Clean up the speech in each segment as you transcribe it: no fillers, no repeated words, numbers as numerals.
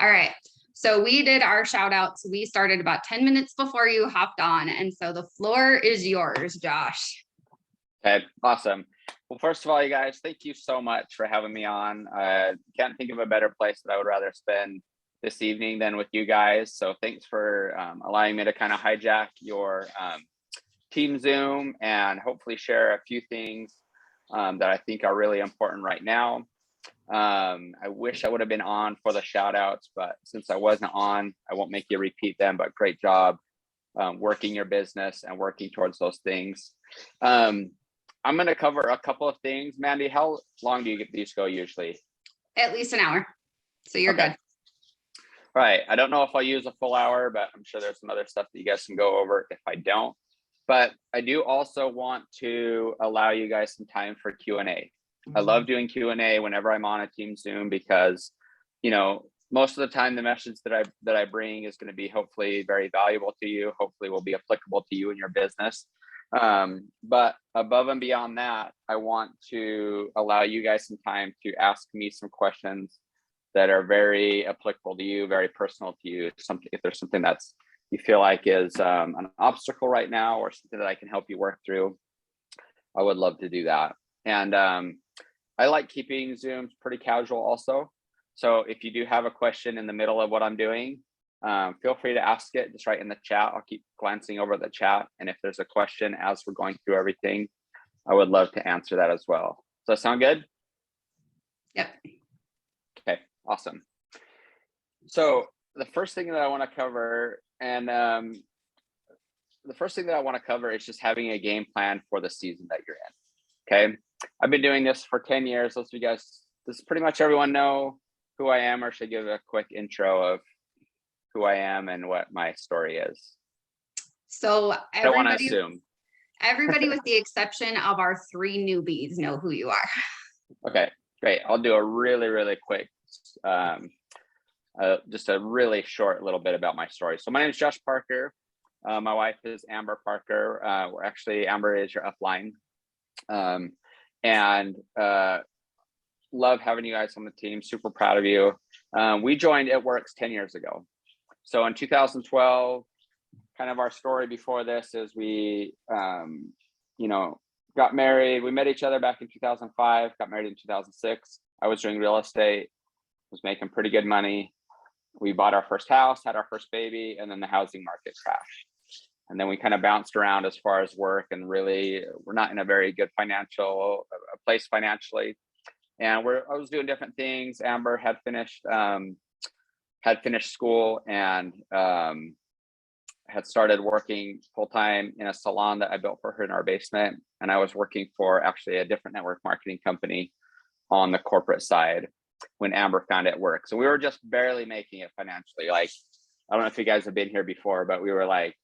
All right. So we did our shout outs. We started about 10 minutes before you hopped on. And so the floor is yours, Josh. Okay, awesome. Well, first of all, you guys, thank you so much for having me on. Can't think of a better place that I would rather spend this evening than with you guys. So thanks for allowing me to kind of hijack your team Zoom and hopefully share a few things that I think are really important right now. I wish I would have been on for the shout outs, but since I wasn't on, I won't make you repeat them, but great job working your business and working towards those things. I'm going to cover a couple of things. Mandy, how long do you get these go usually? At least an hour. So you're good. Right. I don't know if I'll use a full hour, but I'm sure there's some other stuff that you guys can go over if I don't. But I do also want to allow you guys some time for Q&A. I love doing Q&A whenever I'm on a team Zoom because, you know, most of the time the message that I bring is going to be hopefully very valuable to you, hopefully will be applicable to you and your business. But above and beyond that, I want to allow you guys some time to ask me some questions that are very applicable to you, very personal to you. If there's something that's you feel like is an obstacle right now or something that I can help you work through, I would love to do that. And I like keeping Zooms pretty casual also. So if you do have a question in the middle of what I'm doing, feel free to ask it, just write in the chat. I'll keep glancing over the chat. And if there's a question as we're going through everything, I would love to answer that as well. Does that sound good? Yep. Okay, awesome. So the first thing that I want to cover, is just having a game plan for the season that you're in. Okay, I've been doing this for 10 years. Let's you guys, does pretty much everyone know who I am, or should I give a quick intro of who I am and what my story is? So I don't want to assume. Everybody with the exception of our 3 newbies know who you are. Okay, great. I'll do a really, really quick, just a really short little bit about my story. So my name is Josh Parker. My wife is Amber Parker. We're actually, Amber is your upline. And love having you guys on the team. Super proud of you. We joined It Works 10 years ago. So in 2012, kind of our story before this is we, got married. We met each other back in 2005, got married in 2006. I was doing real estate, was making pretty good money. We bought our first house, had our first baby, and then the housing market crashed. And then we kind of bounced around as far as work, and really we're not in a very good financial place financially. And I was doing different things. Amber had finished school and had started working full-time in a salon that I built for her in our basement. And I was working for actually a different network marketing company on the corporate side when Amber found It Works. So we were just barely making it financially. Like, I don't know if you guys have been here before, but we were like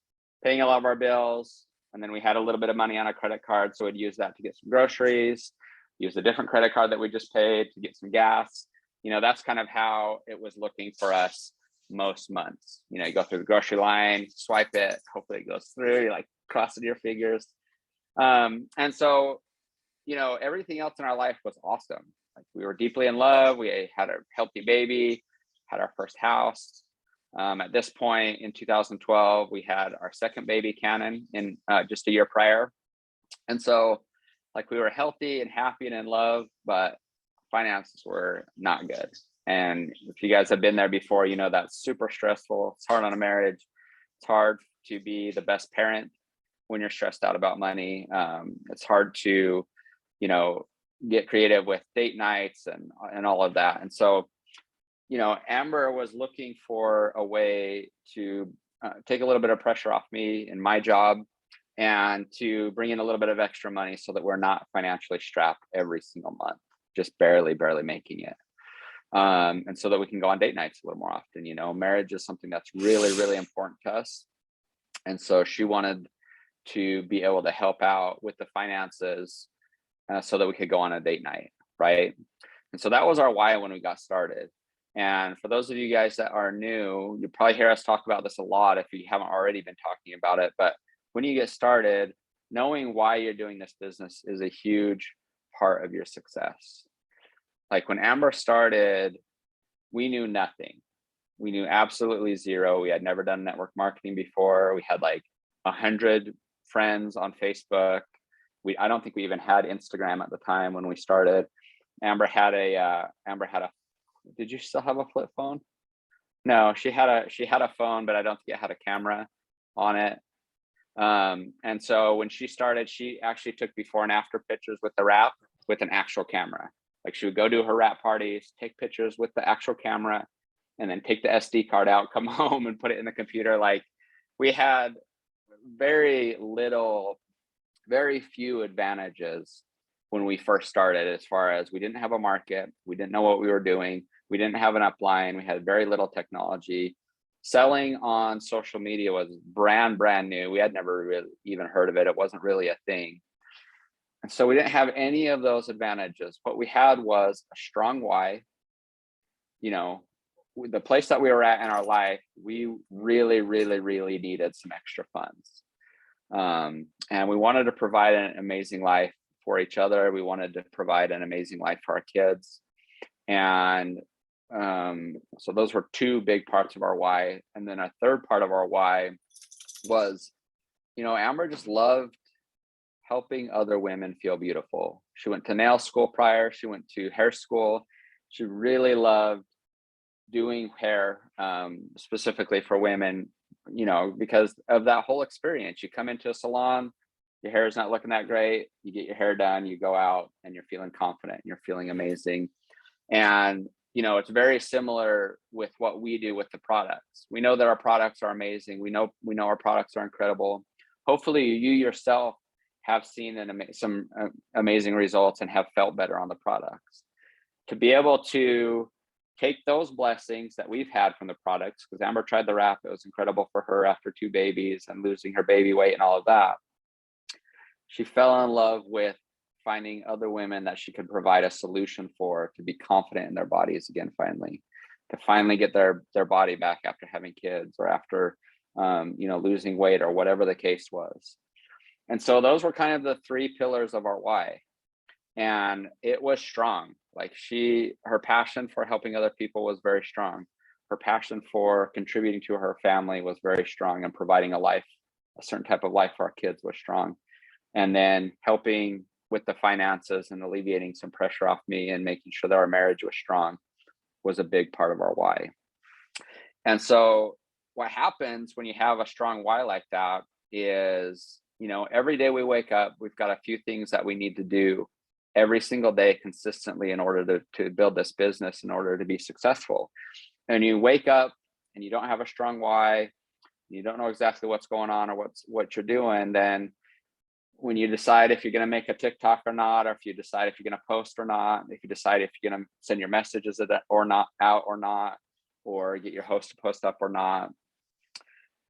paying a lot of our bills. And then we had a little bit of money on a credit card. So we'd use that to get some groceries, use a different credit card that we just paid to get some gas. You know, that's kind of how it was looking for us most months. You know, you go through the grocery line, swipe it, hopefully it goes through, you're like crossing your fingers. And so, you know, everything else in our life was awesome. Like, we were deeply in love. We had a healthy baby, had our first house. At this point in 2012, we had our second baby, Cannon, in just a year prior. And so, like, we were healthy and happy and in love, but finances were not good. And if you guys have been there before, you know that's super stressful. It's hard on a marriage. It's hard to be the best parent when you're stressed out about money. It's hard to, you know, get creative with date nights and all of that. And so, you know, Amber was looking for a way to take a little bit of pressure off me in my job and to bring in a little bit of extra money so that we're not financially strapped every single month, just barely making it. And so that we can go on date nights a little more often. You know, marriage is something that's really, really important to us. And so she wanted to be able to help out with the finances so that we could go on a date night, right? And so that was our why when we got started. And for those of you guys that are new, you probably hear us talk about this a lot if you haven't already been talking about it. But when you get started, knowing why you're doing this business is a huge part of your success. Like, when Amber started, we knew nothing. We knew absolutely zero. We had never done network marketing before. We had like 100 friends on Facebook. I don't think we even had Instagram at the time when we started. Amber had a, did you still have a flip phone? No, she had a phone, but I don't think it had a camera on it. And so when she started, she actually took before and after pictures with the wrap with an actual camera. Like she would go to her wrap parties, take pictures with the actual camera, and then take the SD card out, come home and put it in the computer. Like we had very few advantages when we first started, as far as we didn't have a market, we didn't know what we were doing, we didn't have an upline, we had very little technology. Selling on social media was brand new. We had never really even heard of it. It wasn't really a thing. And so we didn't have any of those advantages. What we had was a strong why. You know, the place that we were at in our life, we really needed some extra funds. And we wanted to provide an amazing life for each other. We wanted to provide an amazing life for our kids. And so those were two big parts of our why. And then a third part of our why was, you know, Amber just loved helping other women feel beautiful. She went to nail school prior, she went to hair school. She really loved doing hair, specifically for women, you know, because of that whole experience. You come into a salon, your hair is not looking that great, you get your hair done, you go out and you're feeling confident, you're feeling amazing. And you know, it's very similar with what we do with the products. We know that our products are amazing. We know our products are incredible. Hopefully you yourself have seen some amazing results and have felt better on the products. To be able to take those blessings that we've had from the products, because Amber tried the wrap, it was incredible for her after 2 babies and losing her baby weight and all of that. She fell in love with finding other women that she could provide a solution for, to be confident in their bodies again, to finally get their body back after having kids or after you know, losing weight or whatever the case was. And so those were kind of the 3 pillars of our why. And it was strong. Like her passion for helping other people was very strong. Her passion for contributing to her family was very strong, and providing a certain type of life for our kids was strong. And then helping with the finances and alleviating some pressure off me and making sure that our marriage was strong was a big part of our why. And so what happens when you have a strong why like that is, you know, every day we wake up, we've got a few things that we need to do every single day consistently in order to build this business, in order to be successful. And you wake up and you don't have a strong why, you don't know exactly what's going on or what you're doing, then when you decide if you're going to make a TikTok or not, or if you decide if you're going to post or not, if you decide if you're going to send your messages or not out or not, or get your host to post up or not,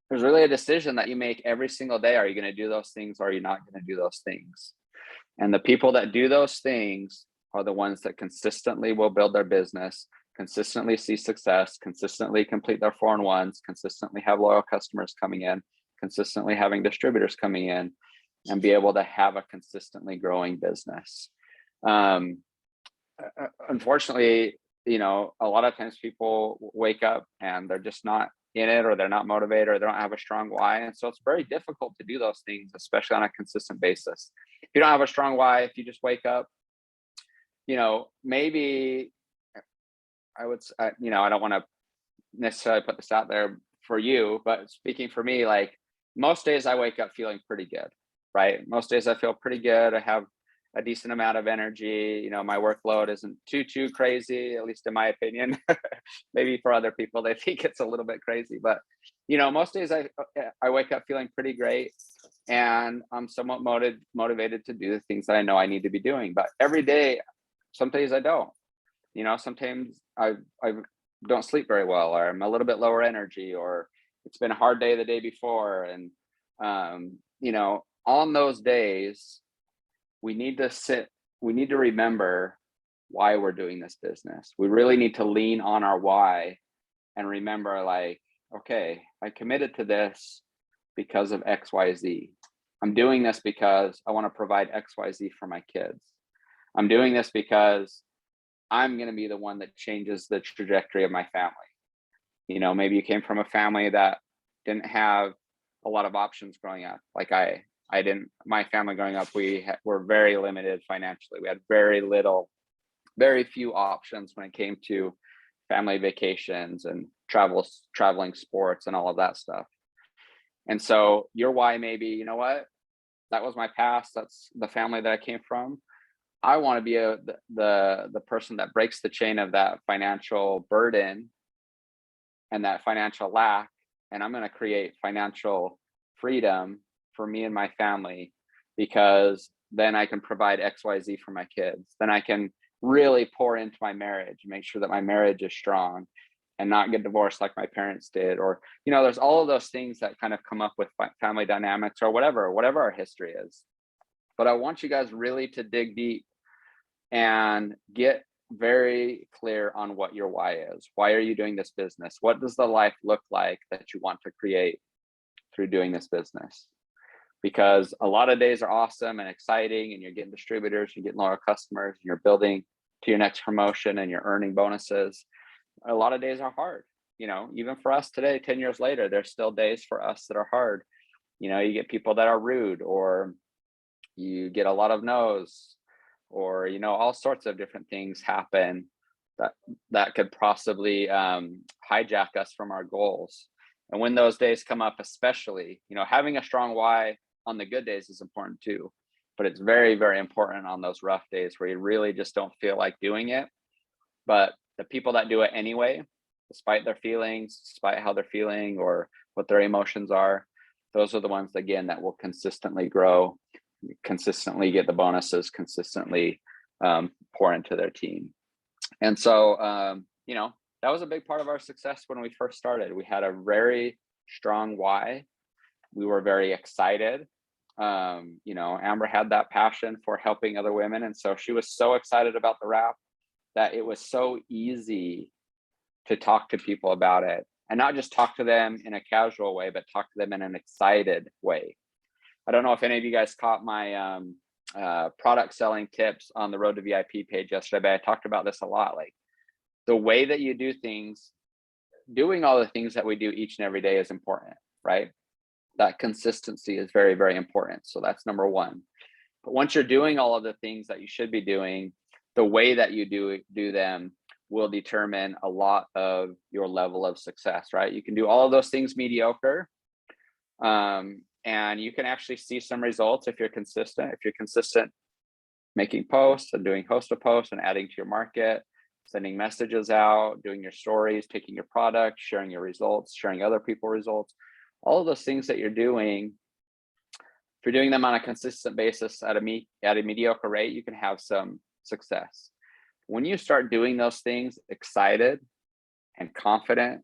there's really a decision that you make every single day. Are you going to do those things, or are you not going to do those things? And the people that do those things are the ones that consistently will build their business, consistently see success, consistently complete their 4-in-1s, consistently have loyal customers coming in, consistently having distributors coming in, and be able to have a consistently growing business. Unfortunately, you know, a lot of times people wake up and they're just not in it, or they're not motivated, or they don't have a strong why. And so it's very difficult to do those things, especially on a consistent basis. If you don't have a strong why, if you just wake up, you know, maybe I would, you know, I don't want to necessarily put this out there for you, but speaking for me, like most days I wake up feeling pretty good. Right? Most days I feel pretty good. I have a decent amount of energy. You know, my workload isn't too crazy, at least in my opinion. Maybe for other people, they think it's a little bit crazy, but you know, most days I wake up feeling pretty great, and I'm somewhat motivated to do the things that I know I need to be doing. But every day, some days I don't. You know, sometimes I don't sleep very well, or I'm a little bit lower energy, or it's been a hard day the day before, and you know, on those days, we need to remember why we're doing this business. We really need to lean on our why and remember, like, okay, I committed to this because of XYZ. I'm doing this because I want to provide XYZ for my kids. I'm doing this because I'm going to be the one that changes the trajectory of my family. You know, maybe you came from a family that didn't have a lot of options growing up. Like I didn't, my family growing up, were very limited financially. We had very few options when it came to family vacations and traveling sports and all of that stuff. And so your why maybe, you know what, that was my past. That's the family that I came from. I want to be the person that breaks the chain of that financial burden and that financial lack. And I'm going to create financial freedom for me and my family, because then I can provide XYZ for my kids. Then I can really pour into my marriage, make sure that my marriage is strong and not get divorced like my parents did. Or, you know, there's all of those things that kind of come up with family dynamics or whatever our history is. But I want you guys really to dig deep and get very clear on what your why is. Why are you doing this business? What does the life look like that you want to create through doing this business? Because a lot of days are awesome and exciting, and you're getting distributors, you're getting loyal customers, and you're building to your next promotion and you're earning bonuses. A lot of days are hard. You know, even for us today, 10 years later, there's still days for us that are hard. You know, you get people that are rude, or you get a lot of no's, or, you know, all sorts of different things happen that could possibly hijack us from our goals. And when those days come up, especially, you know, having a strong why on the good days is important too, but it's very, very important on those rough days where you really just don't feel like doing it. But the people that do it anyway, despite their feelings, despite how they're feeling or what their emotions are, those are the ones, again, that will consistently grow, consistently get the bonuses, consistently pour into their team. And so, you know, that was a big part of our success when we first started. We had a very strong why. We were very excited. You know, Amber had that passion for helping other women. And so she was so excited about the wrap that it was so easy to talk to people about it, and not just talk to them in a casual way, but talk to them in an excited way. I don't know if any of you guys caught my product selling tips on the Road to VIP page yesterday, but I talked about this a lot. Like, the way that you do things, doing all the things that we do each and every day is important, right? That consistency is very, very important. So that's number one. But once you're doing all of the things that you should be doing, the way that you do them will determine a lot of your level of success, right? You can do all of those things mediocre, and you can actually see some results if you're consistent. If you're consistent making posts and doing host to post and adding to your market, sending messages out, doing your stories, taking your product, sharing your results, sharing other people's results, all of those things that you're doing, if you're doing them on a consistent basis at a mediocre rate, you can have some success. When you start doing those things excited and confident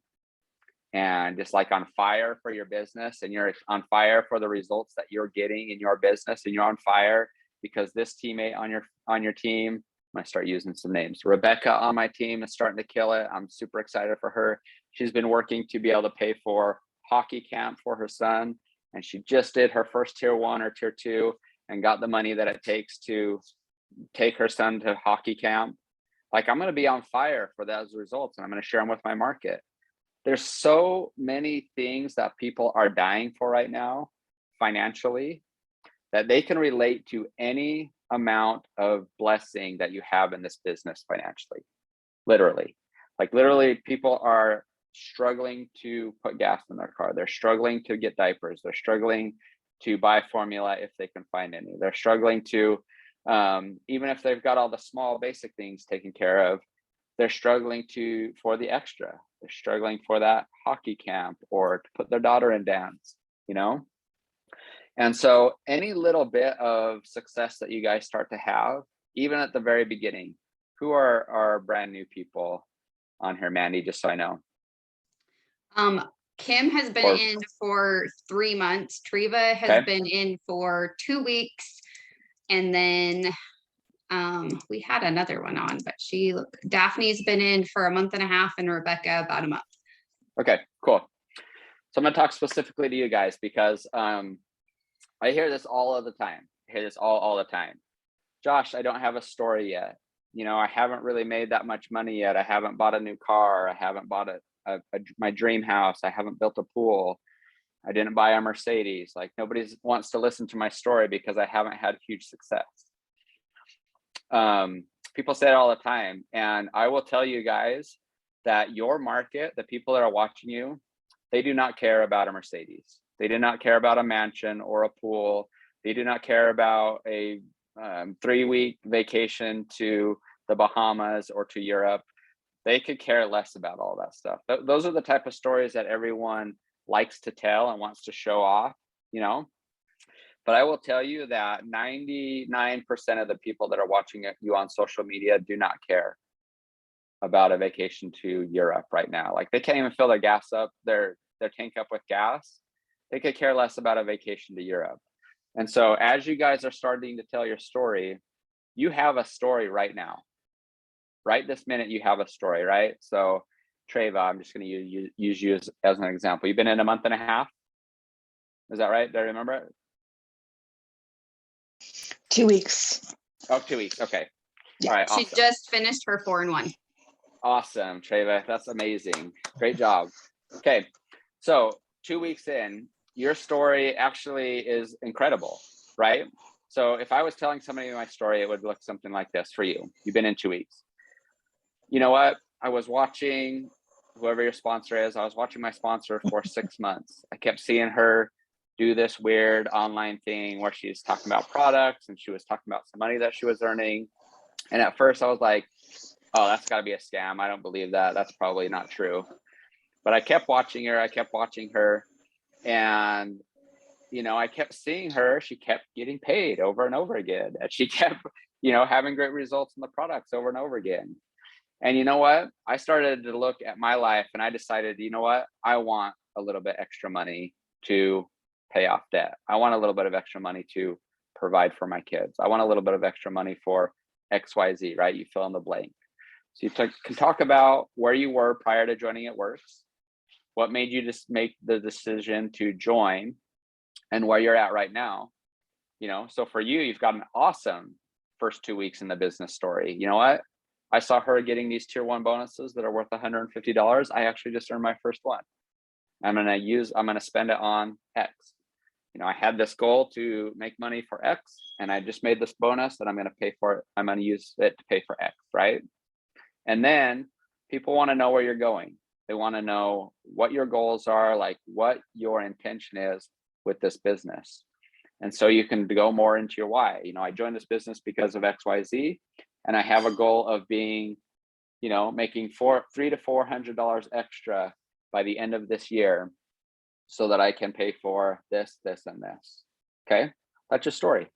and just like on fire for your business, and you're on fire for the results that you're getting in your business, and you're on fire because this teammate on your team, I'm gonna start using some names. Rebecca on my team is starting to kill it. I'm super excited for her. She's been working to be able to pay for hockey camp for her son, and she just did her first tier 1 or tier 2 and got the money that it takes to take her son to hockey camp. Like, I'm going to be on fire for those results, and I'm going to share them with my market. There's so many things that people are dying for right now financially that they can relate to any amount of blessing that you have in this business financially. Literally, people are struggling to put gas in their car. They're struggling to get diapers. They're struggling to buy formula if they can find any. They're struggling to, even if they've got all the small basic things taken care of, they're struggling for the extra. They're struggling for that hockey camp or to put their daughter in dance, you know? And so any little bit of success that you guys start to have, even at the very beginning, who are brand new people on here, Mandy, just so I know? Kim has been in for 3 months. Treva has been in for 2 weeks. And then we had another one on, but Daphne's been in for a month and a half, and Rebecca about a month. Okay, cool. So I'm gonna talk specifically to you guys because I hear this all of the time. I hear this all the time. Josh, I don't have a story yet. You know, I haven't really made that much money yet. I haven't bought a new car. I haven't bought my dream house. I haven't built a pool. I didn't buy a Mercedes. Like nobody wants to listen to my story because I haven't had huge success. People say it all the time. And I will tell you guys that your market, the people that are watching you, they do not care about a Mercedes. They do not care about a mansion or a pool. They do not care about a 3-week vacation to the Bahamas or to Europe. They could care less about all that stuff. Those are the type of stories that everyone likes to tell and wants to show off, you know. But I will tell you that 99% of the people that are watching you on social media do not care about a vacation to Europe right now. Like they can't even fill their gas up, their tank up with gas. They could care less about a vacation to Europe. And so as you guys are starting to tell your story, you have a story right now. Right this minute, you have a story, right? So Treva, I'm just going to use you as an example. You've been in a month and a half. Is that right? Do I remember it? 2 weeks. Oh, 2 weeks. Okay. Yeah. All right. She Awesome. just finished her 4-in-1. Awesome, Treva. That's amazing. Great job. Okay. So 2 weeks in, your story actually is incredible, right? So if I was telling somebody my story, it would look something like this for you. You've been in 2 weeks. You know what? I was watching whoever your sponsor is. I was watching my sponsor for 6 months. I kept seeing her do this weird online thing where she's talking about products and she was talking about some money that she was earning. And at first I was like, oh, that's got to be a scam. I don't believe that. That's probably not true. But I kept watching her. And, you know, I kept seeing her. She kept getting paid over and over again. And she kept, you know, having great results in the products over and over again. And you know what? I started to look at my life and I decided, you know what? I want a little bit extra money to pay off debt. I want a little bit of extra money to provide for my kids. I want a little bit of extra money for XYZ, right? You fill in the blank. So you can talk about where you were prior to joining It Works, what made you just make the decision to join, and where you're at right now. You know, so for you, you've got an awesome first 2 weeks in the business story. You know what? I saw her getting these tier 1 bonuses that are worth $150. I actually just earned my first one. I'm going to spend it on X. You know, I had this goal to make money for X and I just made this bonus that I'm going to pay for it. I'm going to use it to pay for X, right? And then people want to know where you're going. They want to know what your goals are, like what your intention is with this business. And so you can go more into your why. You know, I joined this business because of XYZ, and I have a goal of being, you know, making $300 to $400 extra by the end of this year so that I can pay for this, this, and this. Okay, that's your story.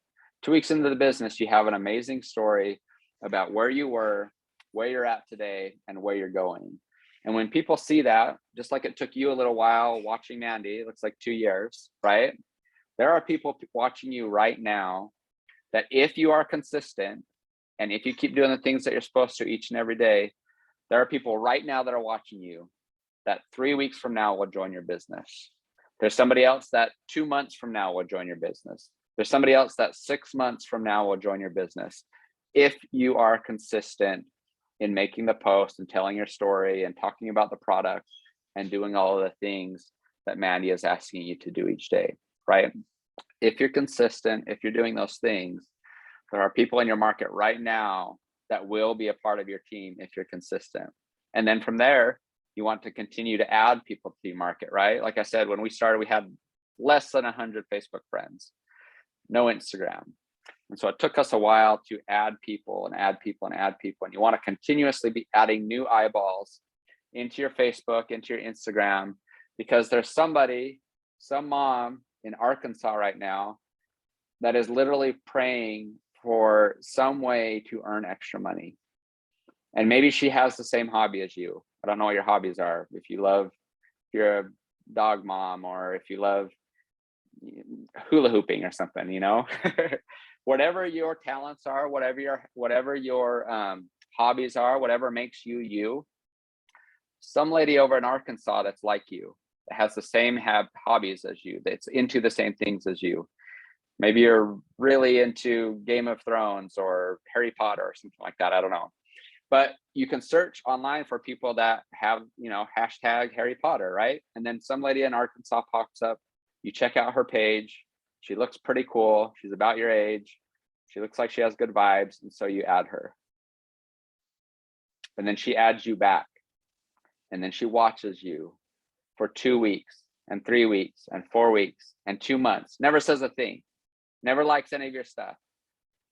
2 weeks into the business, you have an amazing story about where you were, where you're at today, and where you're going. And when people see that, just like it took you a little while watching Mandy, it looks like 2 years, right? There are people watching you right now that if you are consistent and if you keep doing the things that you're supposed to each and every day, there are people right now that are watching you that 3 weeks from now will join your business. There's somebody else that 2 months from now will join your business. There's somebody else that 6 months from now will join your business. If you are consistent in making the post and telling your story and talking about the product and doing all of the things that Mandy is asking you to do each day, right? If you're consistent, if you're doing those things, there are people in your market right now that will be a part of your team if you're consistent. And then from there, you want to continue to add people to your market, right? Like I said, when we started, we had less than 100 Facebook friends, no Instagram. And so it took us a while to add people and add people and add people. And you want to continuously be adding new eyeballs into your Facebook, into your Instagram, because there's some mom in Arkansas right now that is literally praying for some way to earn extra money. And maybe she has the same hobby as you. I don't know what your hobbies are. If you're a dog mom, or if you love hula hooping or something, you know, whatever your talents are, whatever your hobbies are, whatever makes you you. Some lady over in Arkansas that's like you, that has the same hobbies as you, that's into the same things as you. Maybe you're really into Game of Thrones or Harry Potter or something like that. I don't know. But you can search online for people that have, hashtag Harry Potter, right? And then some lady in Arkansas pops up. You check out her page. She looks pretty cool. She's about your age. She looks like she has good vibes. And so you add her. And then she adds you back. And then she watches you for 2 weeks and 3 weeks and 4 weeks and 2 months. Never says a thing. Never likes any of your stuff.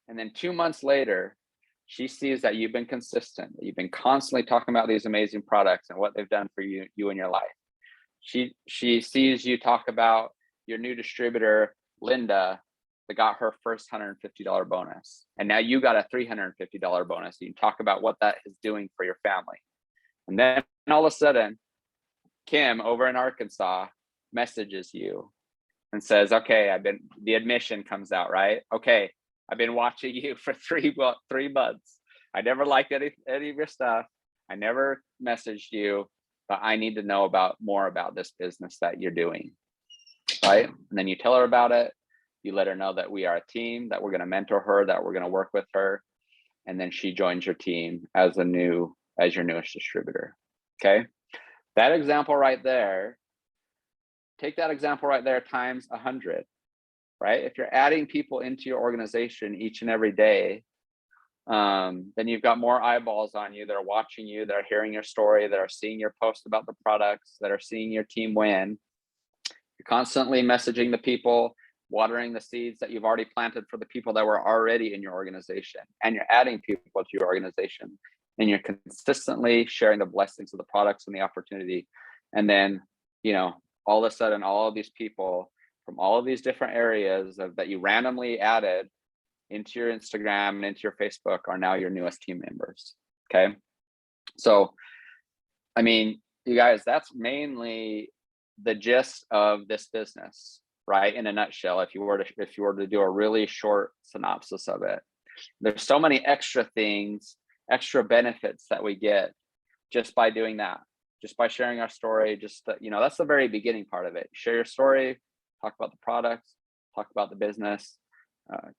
And then 2 months later, she sees that you've been consistent, that you've been constantly talking about these amazing products and what they've done for you in your life. She sees you talk about your new distributor, Linda, that got her first $150 bonus. And now you got a $350 bonus. You can talk about what that is doing for your family. And then all of a sudden, Kim over in Arkansas messages you and says, okay, the admission comes out, right? Okay, I've been watching you for 3 months. I never liked any of your stuff. I never messaged you, but I need to know more about this business that you're doing, right? And then you tell her about it. You let her know that we are a team, that we're going to mentor her, that we're going to work with her. And then she joins your team as your newest distributor. Okay. That example right there, take that example right there times 100, right? If you're adding people into your organization each and every day, then you've got more eyeballs on you that are watching you, that are hearing your story, that are seeing your post about the products, that are seeing your team win. You're constantly messaging the people, watering the seeds that you've already planted for the people that were already in your organization, and you're adding people to your organization, and you're consistently sharing the blessings of the products and the opportunity. And then, all of a sudden, all of these people from all of these different areas that you randomly added into your Instagram and into your Facebook are now your newest team members. Okay. So, you guys, that's mainly the gist of this business, right? In a nutshell, if you were to do a really short synopsis of it. There's so many extra things, extra benefits that we get just by doing that, just by sharing our story. That's the very beginning part of it. Share your story, talk about the products, talk about the business,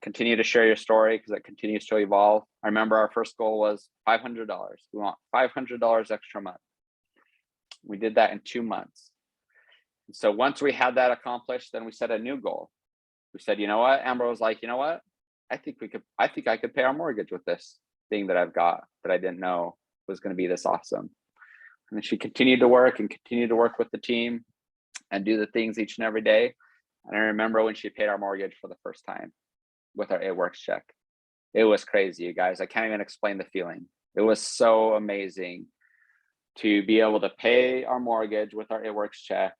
continue to share your story because it continues to evolve. I remember our first goal was $500. We want $500 extra a month. We did that in 2 months. And so once we had that accomplished, then we set a new goal. We said, you know what? Amber was like, you know what? I think I could pay our mortgage with this thing that I've got that I didn't know was going to be this awesome. And then she continued to work with the team and do the things each and every day. And I remember when she paid our mortgage for the first time with our It Works check. It was crazy, you guys. I can't even explain the feeling. It was so amazing to be able to pay our mortgage with our It Works check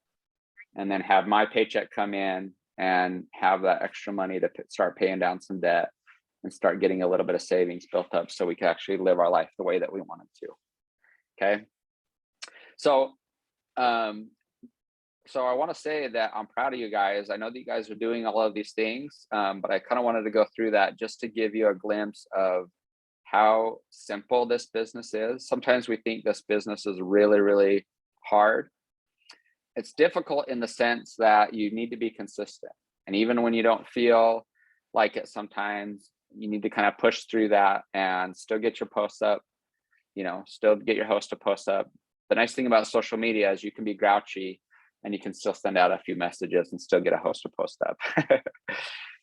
and then have my paycheck come in and have that extra money to start paying down some debt and start getting a little bit of savings built up so we can actually live our life the way that we wanted to. Okay. So I want to say that I'm proud of you guys. I know that you guys are doing all of these things, but I kind of wanted to go through that just to give you a glimpse of how simple this business is. Sometimes we think this business is really, really hard. It's difficult in the sense that you need to be consistent. And even when you don't feel like it, sometimes you need to kind of push through that and still get your posts up, still get your host to post up. The nice thing about social media is you can be grouchy and you can still send out a few messages and still get a host to post up.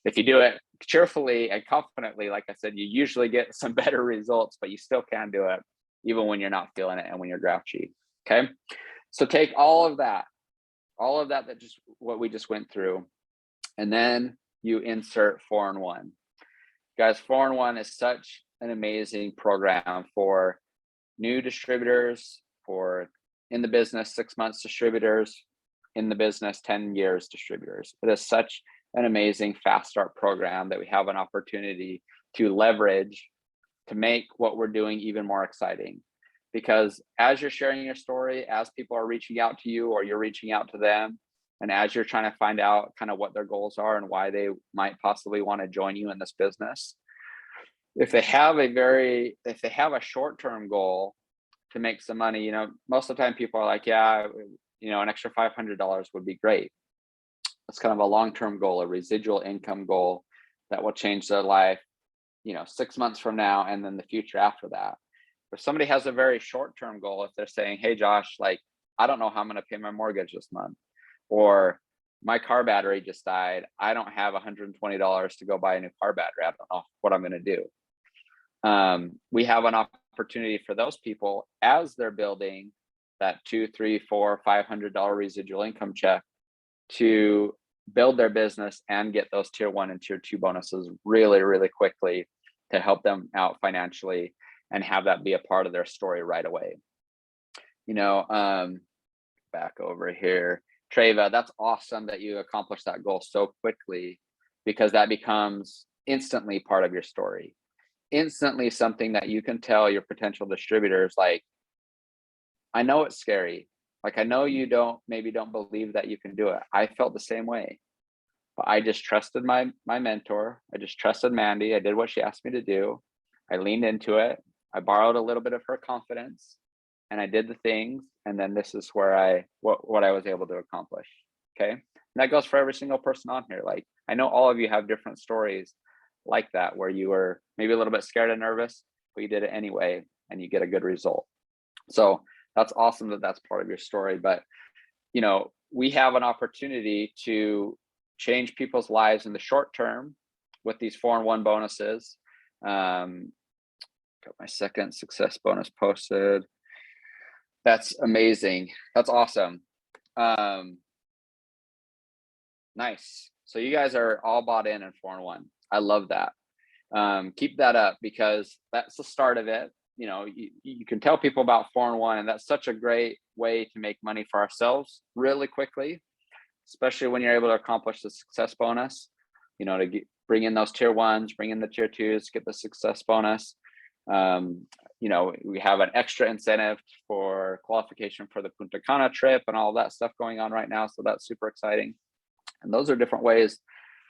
If you do it cheerfully and confidently, like I said, you usually get some better results, but you still can do it even when you're not feeling it and when you're grouchy. Okay. So take all of that just what we just went through, and then you insert 4-in-1. Guys, 4-in-1 is such an amazing program for new distributors, for in the business 6 months distributors, in the business 10 years distributors. It is such an amazing fast start program that we have an opportunity to leverage to make what we're doing even more exciting. Because as you're sharing your story, as people are reaching out to you or you're reaching out to them, and as you're trying to find out kind of what their goals are and why they might possibly want to join you in this business, if they have a short-term goal to make some money, most of the time people are like, yeah, an extra $500 would be great. It's kind of a long-term goal, a residual income goal that will change their life, 6 months from now and then the future after that. if somebody has a very short-term goal, if they're saying, hey, Josh, like, I don't know how I'm going to pay my mortgage this month, or my car battery just died, I don't have $120 to go buy a new car battery, I don't know what I'm going to do. We have an opportunity for those people as they're building that $200, $300, $400, $500 residual income check to build their business and get those tier 1 and tier 2 bonuses really, really quickly to help them out financially and have that be a part of their story right away. You know, back over here, Treva, that's awesome that you accomplished that goal so quickly, because that becomes instantly part of your story. Instantly something that you can tell your potential distributors, like, I know it's scary. Like, I know you maybe don't believe that you can do it. I felt the same way, but I just trusted my mentor. I just trusted Mandy. I did what she asked me to do. I leaned into it. I borrowed a little bit of her confidence and I did the things. And then this is where what I was able to accomplish. Okay. And that goes for every single person on here. Like, I know all of you have different stories like that, where you were maybe a little bit scared and nervous, but you did it anyway and you get a good result. So that's awesome that that's part of your story. But, you know, we have an opportunity to change people's lives in the short term with these 4-in-1 bonuses. Got my second success bonus posted. That's amazing. That's awesome. Nice. So you guys are all bought in 4-in-1. I love that. Keep that up, because that's the start of it. You know, you can tell people about 4-in-1, and that's such a great way to make money for ourselves really quickly, especially when you're able to accomplish the success bonus, you know, to bring in those tier 1s, bring in the tier 2s, get the success bonus. You know, we have an extra incentive for qualification for the Punta Cana trip and all that stuff going on right now. So that's super exciting. And those are different ways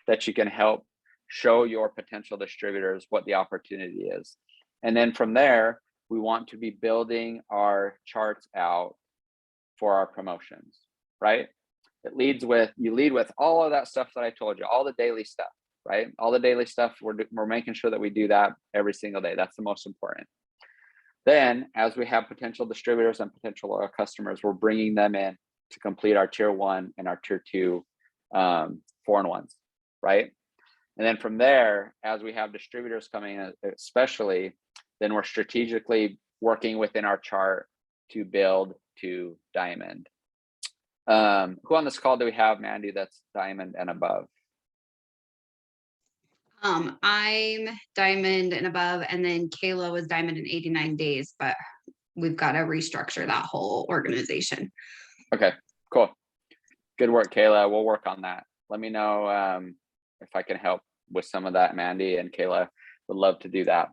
that you can help show your potential distributors what the opportunity is. And then from there, we want to be building our charts out for our promotions, right? You lead with all of that stuff that I told you, all the daily stuff, right? All the daily stuff, we're making sure that we do that every single day. That's the most important. Then, as we have potential distributors and potential customers, we're bringing them in to complete our tier 1 and our tier 2 4-in-1s, right? And then from there, as we have distributors coming in, especially, then we're strategically working within our chart to build to diamond. Who on this call do we have, Mandy, that's diamond and above? I'm diamond and above, and then Kayla was diamond in 89 days, but we've got to restructure that whole organization. Okay, cool. Good work, Kayla. We'll work on that. Let me know if I can help with some of that, Mandy and Kayla. Would love to do that.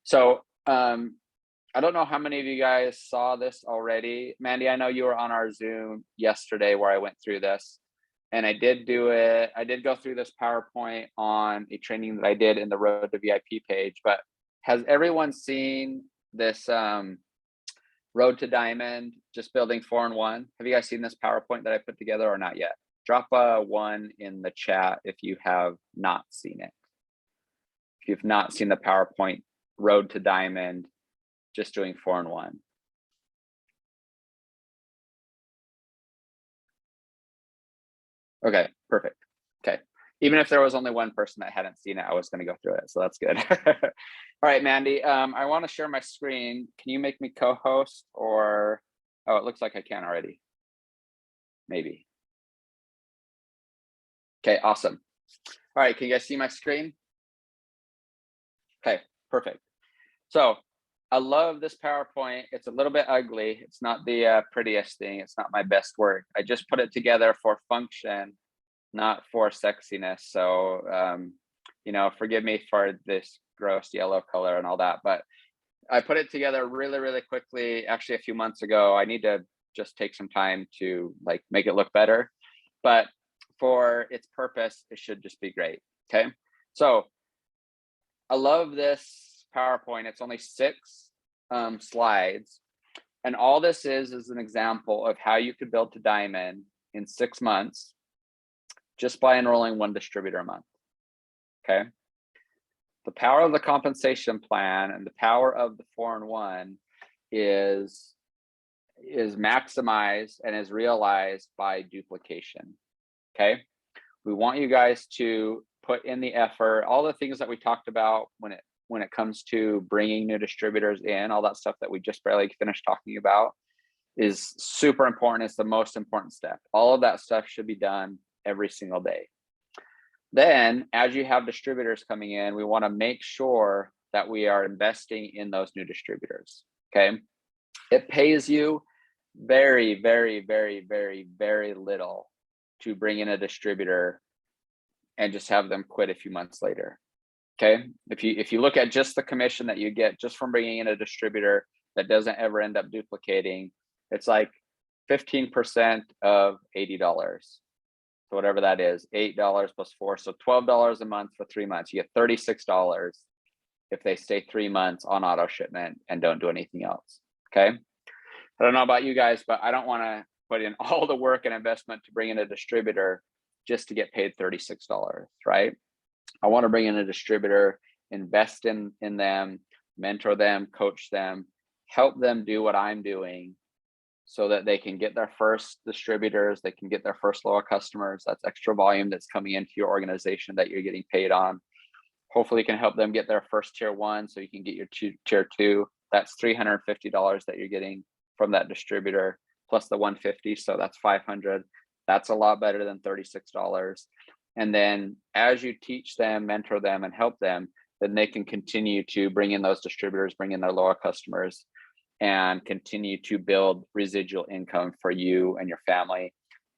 So I don't know how many of you guys saw this already. Mandy, I know you were on our Zoom yesterday where I went through this. And I did go through this PowerPoint on a training that I did in the Road to VIP page. But has everyone seen this Road to Diamond, just building 4-in-1? Have you guys seen this PowerPoint that I put together or not yet? Drop a 1 in the chat if you have not seen it. If you've not seen the PowerPoint Road to Diamond, just doing 4-in-1. Okay, perfect. Okay. Even if there was only one person that hadn't seen it, I was going to go through it. So that's good. All right, Mandy, I want to share my screen. Can you make me co-host or, oh, it looks like I can already. Maybe. Okay, awesome. All right, can you guys see my screen? Okay, perfect. So I love this PowerPoint. It's a little bit ugly. It's not the prettiest thing. It's not my best work. I just put it together for function, not for sexiness. So, you know, forgive me for this gross yellow color and all that, but I put it together really, really quickly, actually a few months ago. I need to just take some time to like make it look better, but for its purpose, it should just be great. Okay. So I love this PowerPoint. It's only 6 slides. And all this is an example of how you could build to diamond in 6 months just by enrolling 1 distributor a month. Okay. The power of the compensation plan and the power of the 4-in-1 is maximized and is realized by duplication. Okay, we want you guys to put in the effort, all the things that we talked about when it comes to bringing new distributors in, all that stuff that we just barely finished talking about is super important. It's the most important step. All of that stuff should be done every single day. Then, as you have distributors coming in, we want to make sure that we are investing in those new distributors. Okay, it pays you very, very, very, very, very little to bring in a distributor and just have them quit a few months later. Okay, if you look at just the commission that you get just from bringing in a distributor that doesn't ever end up duplicating, it's like 15% of $80. So whatever that is, $8 plus 4, so $12 a month for 3 months. You get $36 if they stay 3 months on auto shipment and don't do anything else. Okay, I don't know about you guys, but I don't want to put in all the work and investment to bring in a distributor just to get paid $36, right? I want to bring in a distributor, invest in them, mentor them, coach them, help them do what I'm doing so that they can get their first distributors, they can get their first loyal customers. That's extra volume that's coming into your organization that you're getting paid on. Hopefully, you can help them get their first tier 1 so you can get your tier 2. That's $350 that you're getting from that distributor, plus the $150, so that's $500. That's a lot better than $36. And then as you teach them, mentor them, and help them, then they can continue to bring in those distributors, bring in their loyal customers, and continue to build residual income for you and your family,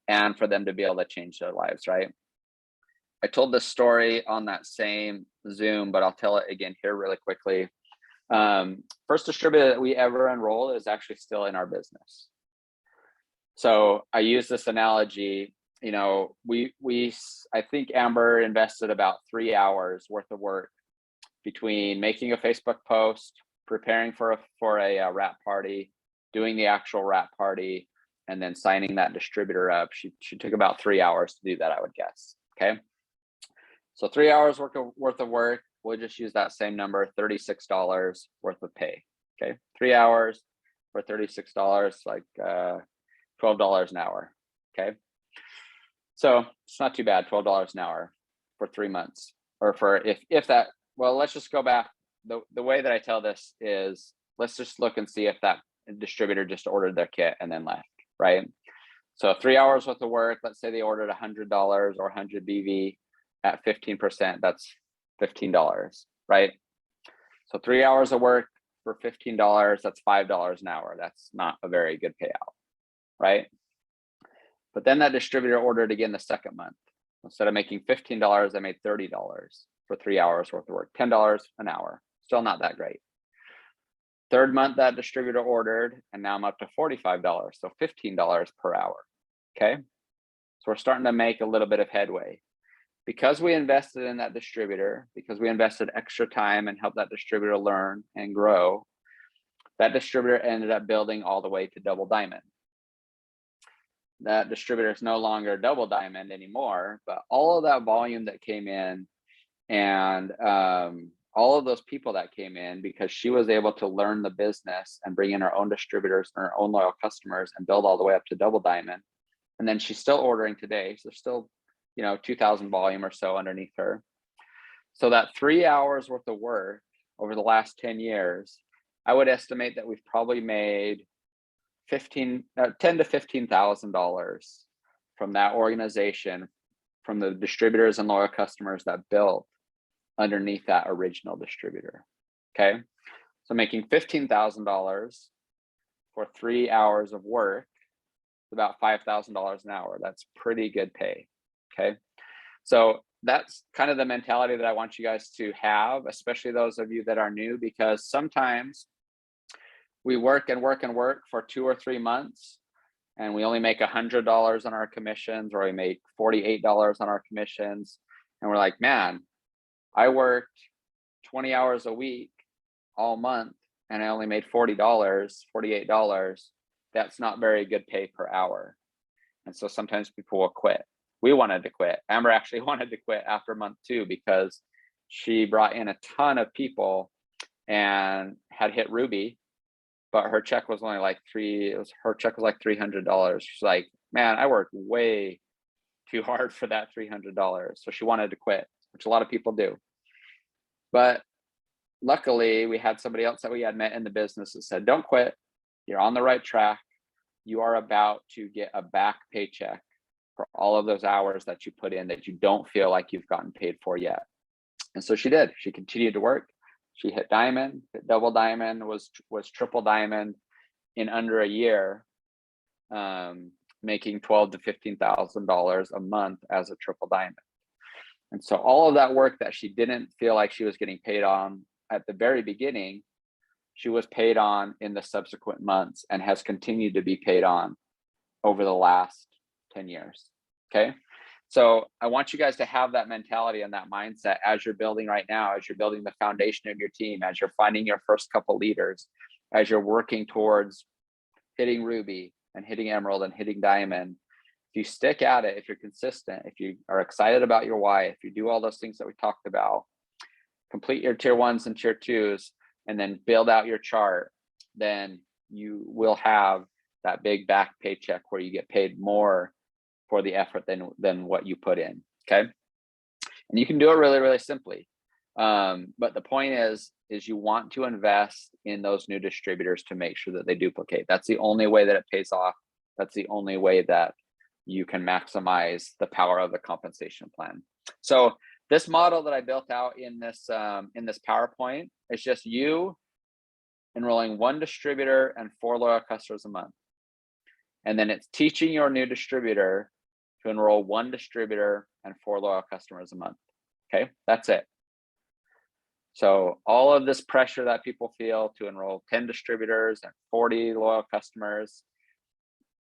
and for them to be able to change their lives, right? I told this story on that same Zoom, but I'll tell it again here really quickly. First distributor that we ever enroll is actually still in our business. So I use this analogy, you know, I think Amber invested about 3 hours worth of work between making a Facebook post, preparing for a wrap party, doing the actual wrap party, and then signing that distributor up. She took about 3 hours to do that, I would guess. Okay, so 3 hours worth of work. We'll just use that same number, $36 worth of pay. Okay, 3 hours for $36, like $12 an hour. Okay, so it's not too bad, $12 an hour for 3 months, or for if that. Well, let's just go back. The way that I tell this is, let's just look and see if that distributor just ordered their kit and then left, right? So 3 hours worth of work, let's say they ordered $100 or 100 BV at 15%, that's $15, right? So 3 hours of work for $15, that's $5 an hour. That's not a very good payout, right? But then that distributor ordered again the second month. Instead of making $15, I made $30 for 3 hours worth of work, $10 an hour. Still not that great. Third month, that distributor ordered, and now I'm up to $45, so $15 per hour. Okay, so we're starting to make a little bit of headway. Because we invested in that distributor, because we invested extra time and helped that distributor learn and grow, that distributor ended up building all the way to Double Diamond. That distributor is no longer Double Diamond anymore, but all of that volume that came in, and all of those people that came in, because she was able to learn the business and bring in her own distributors and her own loyal customers and build all the way up to Double Diamond. And then she's still ordering today. So there's still, 2,000 volume or so underneath her. So that 3 hours worth of work over the last 10 years, I would estimate that we've probably made $10,000 to $15,000 from that organization, from the distributors and loyal customers that built underneath that original distributor. Okay, so making $15,000 for 3 hours of work is about $5,000 an hour. That's pretty good pay. Okay, so that's kind of the mentality that I want you guys to have, especially those of you that are new, because sometimes we work and work and work for 2 or 3 months, and we only make $100 on our commissions, or we make $48 on our commissions, and we're like, man, I worked 20 hours a week all month and I only made $40, $48. That's not very good pay per hour. And so sometimes people will quit. We wanted to quit. Amber actually wanted to quit after month 2 because she brought in a ton of people and had hit Ruby, but her check was only like her check was like $300. She's like, man, I worked way too hard for that $300. So she wanted to quit, which a lot of people do. But luckily we had somebody else that we had met in the business that said, don't quit. You're on the right track. You are about to get a back paycheck for all of those hours that you put in that you don't feel like you've gotten paid for yet. And so she did. She continued to work. She hit diamond, hit double diamond, was triple diamond in under a year, making $12,000 to $15,000 a month as a triple diamond. And so all of that work that she didn't feel like she was getting paid on at the very beginning, she was paid on in the subsequent months and has continued to be paid on over the last 10 years. Okay. So I want you guys to have that mentality and that mindset as you're building right now, as you're building the foundation of your team, as you're finding your first couple leaders, as you're working towards hitting Ruby and hitting Emerald and hitting Diamond. If you stick at it, if you're consistent, if you are excited about your why, if you do all those things that we talked about, complete your tier 1s and tier 2s, and then build out your chart, then you will have that big back paycheck where you get paid more for the effort than what you put in. Okay. And you can do it really, really simply. But the point is you want to invest in those new distributors to make sure that they duplicate. That's the only way that it pays off. That's the only way that you can maximize the power of the compensation plan. So this model that I built out in this PowerPoint is just you enrolling 1 distributor and 4 loyal customers a month. And then it's teaching your new distributor to enroll 1 distributor and 4 loyal customers a month. Okay, that's it. So all of this pressure that people feel to enroll 10 distributors and 40 loyal customers,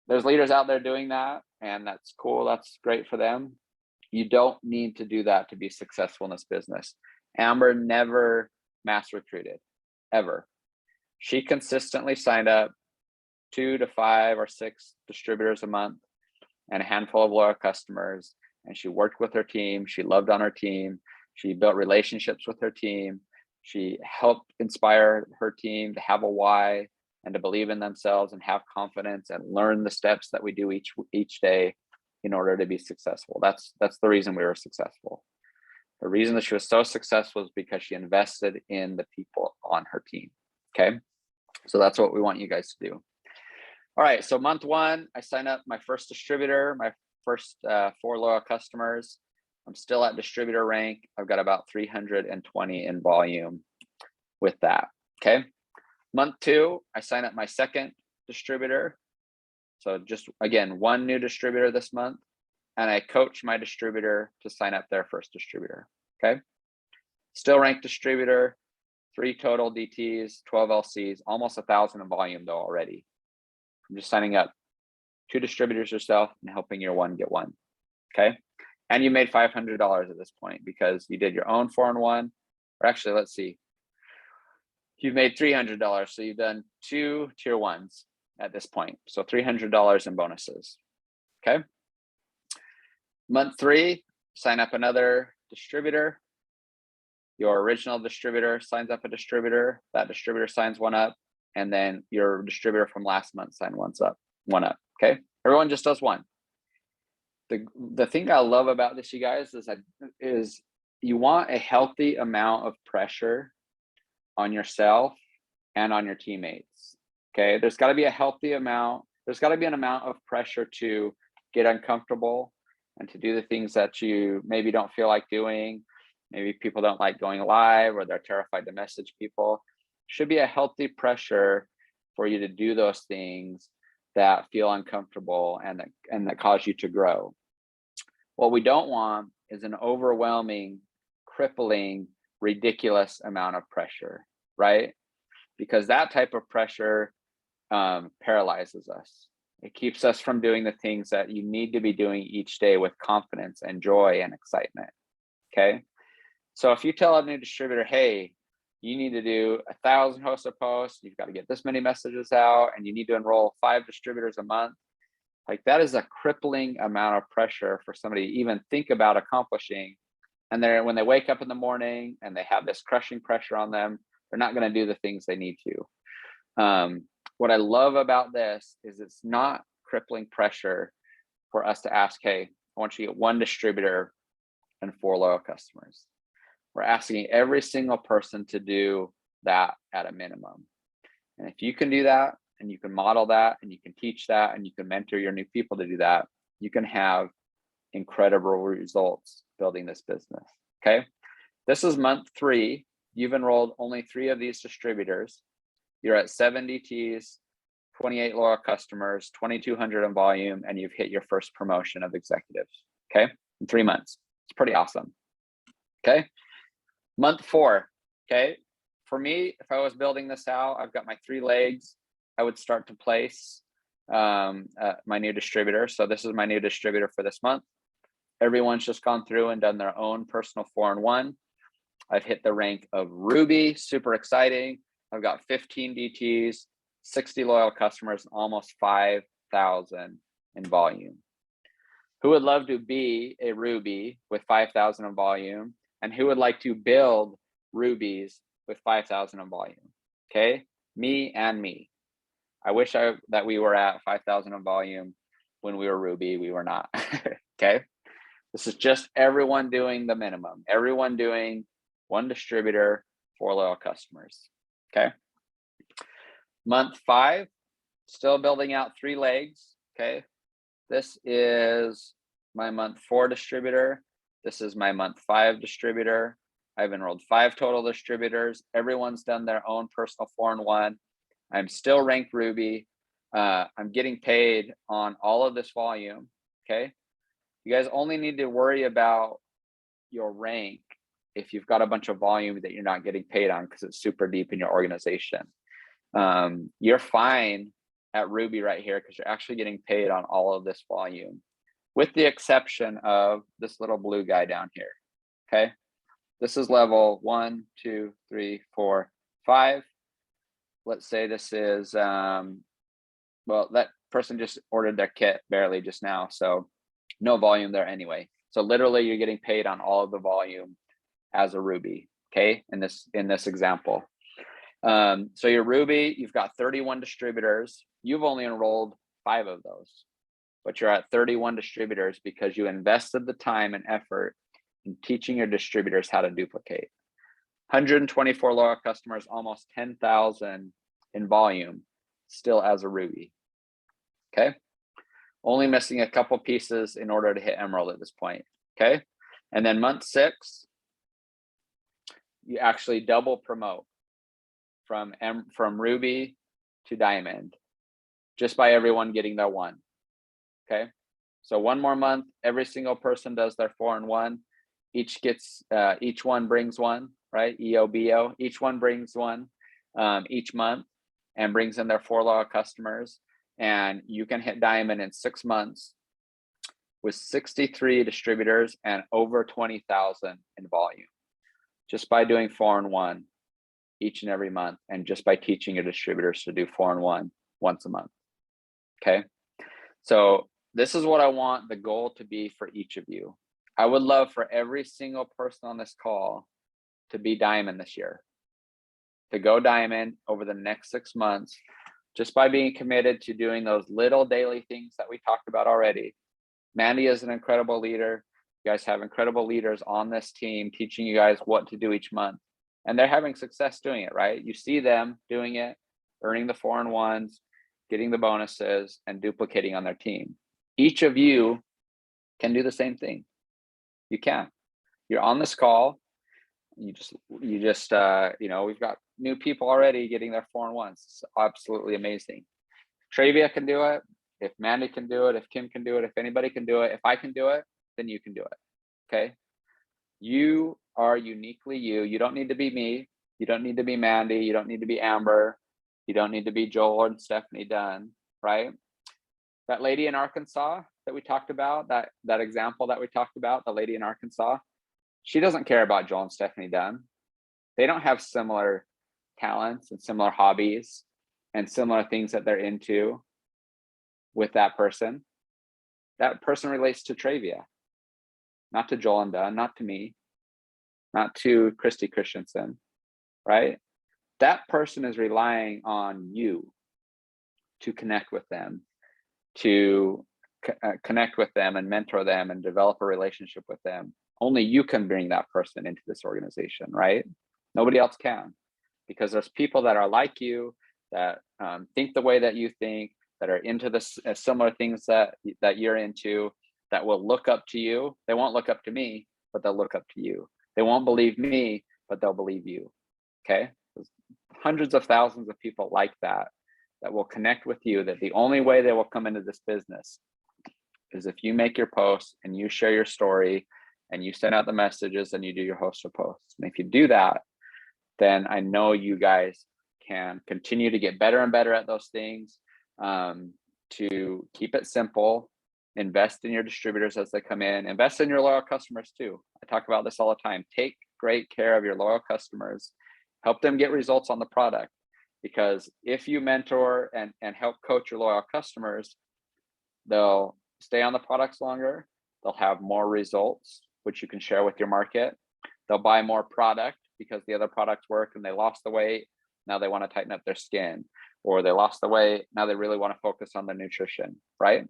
there's leaders out there doing that, and that's cool. That's great for them. You don't need to do that to be successful in this business. Amber never mass recruited, ever. She consistently signed up 2 to 5 or 6 distributors a month and a handful of loyal customers. And she worked with her team. She loved on her team. She built relationships with her team. She helped inspire her team to have a why and to believe in themselves and have confidence and learn the steps that we do each day in order to be successful. That's the reason we were successful. The reason that she was so successful is because she invested in the people on her team. Okay. So that's what we want you guys to do. All right. So month 1, I signed up my first distributor, my first 4 loyal customers. I'm still at distributor rank. I've got about 320 in volume with that. Okay. Month 2, I sign up my second distributor. So just again, 1 new distributor this month, and I coach my distributor to sign up their first distributor. Okay. Still ranked distributor, 3 total DTs, 12 LCs, almost 1,000 in volume though already. I'm just signing up 2 distributors yourself and helping your 1 get 1. Okay. And you made $500 at this point because you did your own 4-in-1, or actually, let's see. You've made $300. So you've done 2 tier 1s at this point. So $300 in bonuses. Okay. Month 3, sign up another distributor. Your original distributor signs up a distributor. That distributor signs 1 up. And then your distributor from last month signed 1 up. Okay. Everyone just does 1. The thing I love about this, you guys, is you want a healthy amount of pressure on yourself and on your teammates. Okay. There's got to be a healthy amount. There's got to be an amount of pressure to get uncomfortable and to do the things that you maybe don't feel like doing. Maybe people don't like going live, or they're terrified to message people. Should be a healthy pressure for you to do those things that feel uncomfortable and that cause you to grow. What we don't want is an overwhelming, crippling, ridiculous amount of pressure, right? Because that type of pressure paralyzes us. It keeps us from doing the things that you need to be doing each day with confidence and joy and excitement. Okay. So if you tell a new distributor, hey, you need to do 1,000 hosted posts, you've got to get this many messages out, and you need to enroll 5 distributors a month, like that is a crippling amount of pressure for somebody to even think about accomplishing And when they wake up in the morning and they have this crushing pressure on them, they're not going to do the things they need to. What I love about this is it's not crippling pressure for us to ask, hey, I want you to get 1 distributor and 4 loyal customers. We're asking every single person to do that at a minimum. And if you can do that, and you can model that, and you can teach that, and you can mentor your new people to do that, you can have incredible results building this business. Okay. This is month 3. You've enrolled only 3 of these distributors. You're at 7 DTs, 28 loyal customers, 2,200 in volume, and you've hit your first promotion of executives. Okay. In 3 months. It's pretty awesome. Okay. Month 4. Okay. For me, if I was building this out, I've got my 3 legs. I would start to place my new distributor. So this is my new distributor for this month. Everyone's just gone through and done their own personal 4-in-1. I've hit the rank of Ruby, super exciting. I've got 15 DTs, 60 loyal customers, almost 5,000 in volume. Who would love to be a Ruby with 5,000 in volume? And who would like to build Rubies with 5,000 in volume? Okay, me and me. I wish that we were at 5,000 in volume when we were Ruby. We were not. Okay, this is just everyone doing the minimum. Everyone doing 1 distributor, 4 loyal customers. Okay. Month 5, still building out 3 legs. Okay, this is my month 4 distributor. This is my month 5 distributor. I've enrolled 5 total distributors. Everyone's done their own personal 4-in-1. I'm still ranked Ruby. I'm getting paid on all of this volume. Okay. You guys only need to worry about your rank if you've got a bunch of volume that you're not getting paid on because it's super deep in your organization. You're fine at Ruby right here because you're actually getting paid on all of this volume, with the exception of this little blue guy down here. Okay. This is level 1, 2, 3, 4, 5. Let's say this is, well, that person just ordered their kit barely just now. So no volume there anyway. So literally you're getting paid on all of the volume as a Ruby. Okay. In this example. So your Ruby, you've got 31 distributors. You've only enrolled 5 of those, but you're at 31 distributors because you invested the time and effort in teaching your distributors how to duplicate. 124 loyal customers, almost 10,000 in volume, still as a Ruby. Okay. Only missing a couple pieces in order to hit Emerald at this point. Okay. And then month 6, you actually double promote from Ruby to Diamond just by everyone getting their 1. Okay. So 1 more month, every single person does their 4-in-1. Each one brings 1, right? EOBO, each one brings 1 each month and brings in their 4 loyal customers. And you can hit Diamond in 6 months with 63 distributors and over 20,000 in volume, just by doing 4-in-1 each and every month, and just by teaching your distributors to do 4-in-1 once a month. Okay. So this is what I want the goal to be for each of you. I would love for every single person on this call to be Diamond this year, to go Diamond over the next 6 months, just by being committed to doing those little daily things that we talked about already. Mandy is an incredible leader. You guys have incredible leaders on this team teaching you guys what to do each month. And they're having success doing it, right? You see them doing it, earning the 4-in-1s, getting the bonuses, and duplicating on their team. Each of you can do the same thing. You can. You're on this call. You just we've got new people already getting their 4-in-1s. It's absolutely amazing. Travia can do it. If Mandy can do it, if Kim can do it, if anybody can do it, if I can do it, then you can do it. Okay. You are uniquely you. You don't need to be me. You don't need to be Mandy. You don't need to be Amber. You don't need to be Joel and Stephanie Dunn, right? That lady in Arkansas that we talked about, that example that we talked about, the lady in Arkansas, she doesn't care about Joel and Stephanie Dunn. They don't have similar talents and similar hobbies and similar things that they're into with that person. That person relates to Travia, not to Joel and Dunn, not to me. not to Christy Christensen, right? That person is relying on you to connect with them, to connect with them and mentor them and develop a relationship with them. Only you can bring that person into this organization, right? Nobody else can, because there's people that are like you, that think the way that you think, that are into the similar things that you're into, that will look up to you. They won't look up to me, but they'll look up to you. They won't believe me, but they'll believe you. Okay? There's hundreds of thousands of people like that will connect with you, that the only way they will come into this business is if you make your posts and you share your story and you send out the messages and you do your host or posts. And if you do that, then I know you guys can continue to get better and better at those things, to keep it simple, invest in your distributors as they come in, invest in your loyal customers too. I talk about this all the time. Take great care of your loyal customers, help them get results on the product. Because if you mentor and help coach your loyal customers, they'll stay on the products longer, they'll have more results, which you can share with your market. They'll buy more product because the other products work and they lost the weight. Now they want to tighten up their skin, or they lost the weight. Now they really want to focus on their nutrition, right?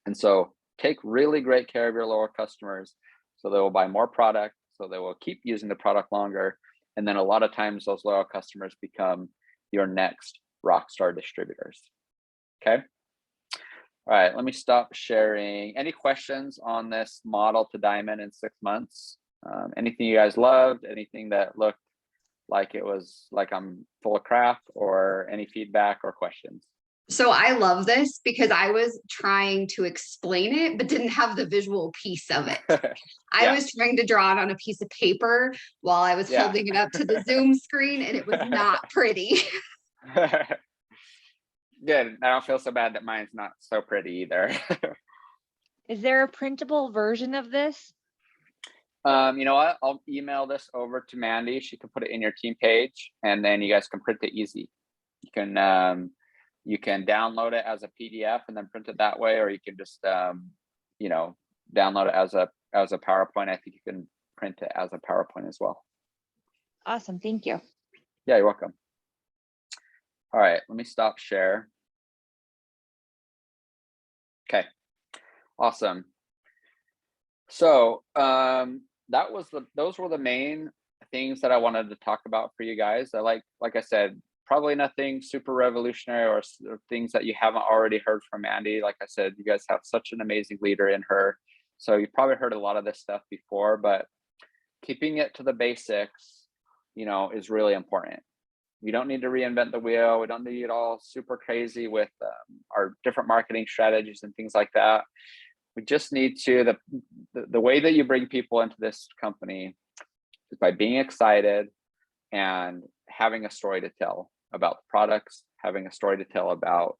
And so take really great care of your loyal customers so they will buy more product, so they will keep using the product longer. And then a lot of times those loyal customers become your next rockstar distributors. Okay. All right, let me stop sharing. Any questions on this model to diamond in 6 months? Anything you guys loved? Anything that looked like it was like I'm full of crap, or any feedback or questions? So I love this because I was trying to explain it, but didn't have the visual piece of it. I was trying to draw it on a piece of paper while I was holding it up to the Zoom screen, and it was not pretty. Good. I don't feel so bad that mine's not so pretty either. Is there a printable version of this? You know what? I'll email this over to Mandy. She can put it in your team page, and then you guys can print it easy. You can download it as a PDF and then print it that way, or you can just you know, download it as a PowerPoint. I think you can print it as a PowerPoint as well. Awesome. Thank you. Yeah, you're welcome. All right, let me stop share. Okay, awesome. So those were the main things that I wanted to talk about for you guys. Like I said, probably nothing super revolutionary or things that you haven't already heard from Mandy. Like I said, you guys have such an amazing leader in her. So you've probably heard a lot of this stuff before, but keeping it to the basics, you know, is really important. We don't need to reinvent the wheel. We don't need it all super crazy with our different marketing strategies and things like that. We just need to, the way that you bring people into this company is by being excited and having a story to tell about the products, having a story to tell about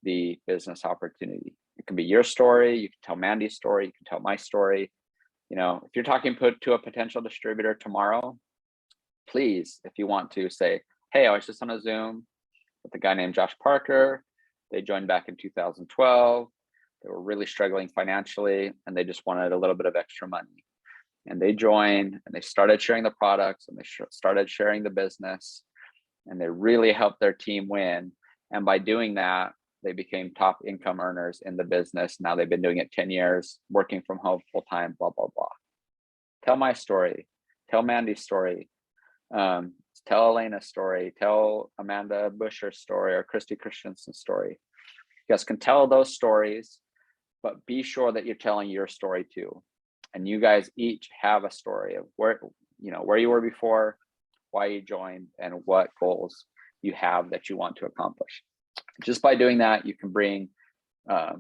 the business opportunity. It can be your story. You can tell Mandy's story. You can tell my story. You know, if you're talking to a potential distributor tomorrow, please, if you want to, say, hey, I was just on a Zoom with a guy named Josh Parker. They joined back in 2012. They were really struggling financially, and they just wanted a little bit of extra money. And they joined, and they started sharing the products, and they started sharing the business, and they really helped their team win. And by doing that, they became top income earners in the business. Now they've been doing it 10 years, working from home full time, blah, blah, blah. Tell my story. Tell Mandy's story. Tell Elena's story. Tell Amanda Busher's story or Christy Christensen's story. You guys can tell those stories, but be sure that you're telling your story too. And you guys each have a story of where you were before, why you joined, and what goals you have that you want to accomplish. Just by doing that, you can bring a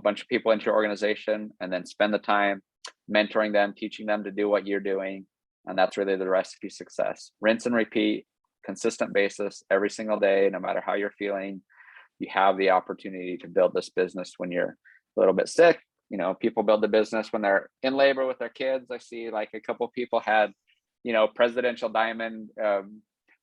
bunch of people into your organization and then spend the time mentoring them, teaching them to do what you're doing. And that's really the recipe of success. Rinse and repeat, consistent basis every single day, no matter how you're feeling. You have the opportunity to build this business when you're a little bit sick. You know, people build the business when they're in labor with their kids. I see like a couple of people had, presidential diamond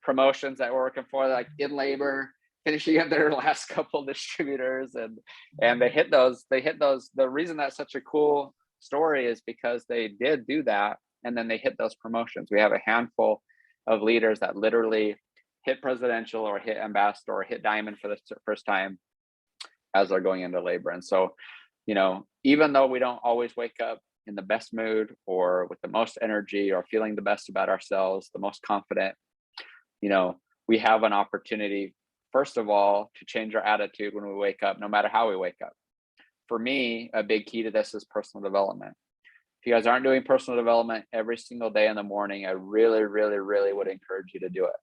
promotions that were working for, like in labor, finishing up their last couple distributors, and they hit those. The reason that's such a cool story is because they did do that, and then they hit those promotions. We have a handful of leaders that literally hit presidential or hit ambassador or hit diamond for the first time as they're going into labor. And so, you know, even though we don't always wake up in the best mood or with the most energy or feeling the best about ourselves, the most confident, you know, we have an opportunity, first of all, to change our attitude when we wake up, no matter how we wake up. For me, a big key to this is personal development. If you guys aren't doing personal development every single day in the morning, I really, really, really would encourage you to do it.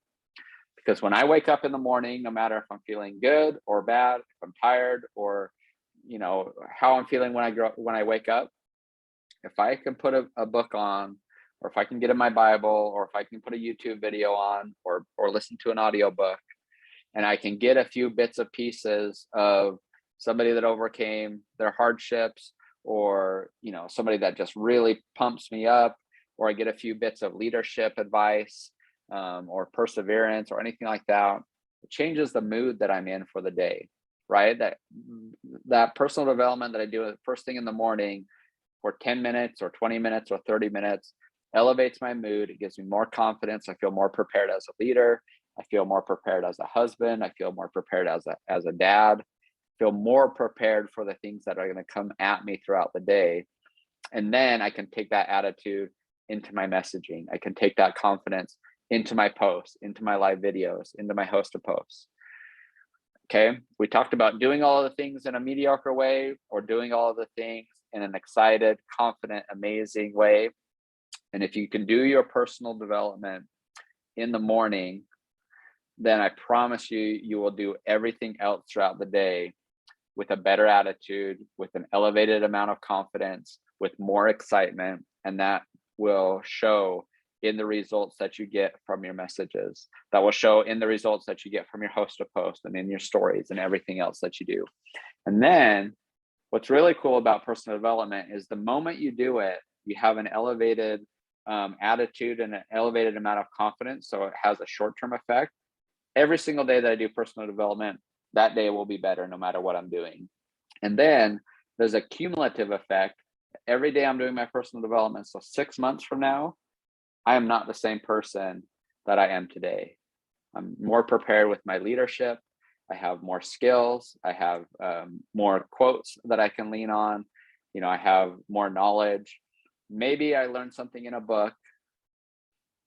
Because when I wake up in the morning, no matter if I'm feeling good or bad, if I'm tired or, you know, how I'm feeling when I wake up, if I can put a book on, or if I can get in my Bible, or if I can put a YouTube video on, or listen to an audiobook, and I can get a few bits of pieces of somebody that overcame their hardships, or, you know, somebody that just really pumps me up, or I get a few bits of leadership advice, or perseverance or anything like that, it changes the mood that I'm in for the day, right? That personal development that I do the first thing in the morning for 10 minutes or 20 minutes or 30 minutes elevates my mood. It gives me more confidence. I feel more prepared as a leader. I feel more prepared as a husband. I feel more prepared as a dad. I feel more prepared for the things that are going to come at me throughout the day. And then I can take that attitude into my messaging. I can take that confidence into my posts, into my live videos, into my host of posts. Okay, we talked about doing all of the things in a mediocre way or doing all of the things in an excited, confident, amazing way. And if you can do your personal development in the morning, then I promise you, you will do everything else throughout the day with a better attitude, with an elevated amount of confidence, with more excitement, and that will show in the results that you get from your messages. That will show in the results that you get from your host of post and in your stories and everything else that you do. And then what's really cool about personal development is the moment you do it, you have an elevated attitude and an elevated amount of confidence. So it has a short-term effect. Every single day that I do personal development, that day will be better no matter what I'm doing. And then there's a cumulative effect. Every day I'm doing my personal development. So 6 months from now, I am not the same person that I am today. I'm more prepared with my leadership. I have more skills. I have more quotes that I can lean on. You know, I have more knowledge. Maybe I learned something in a book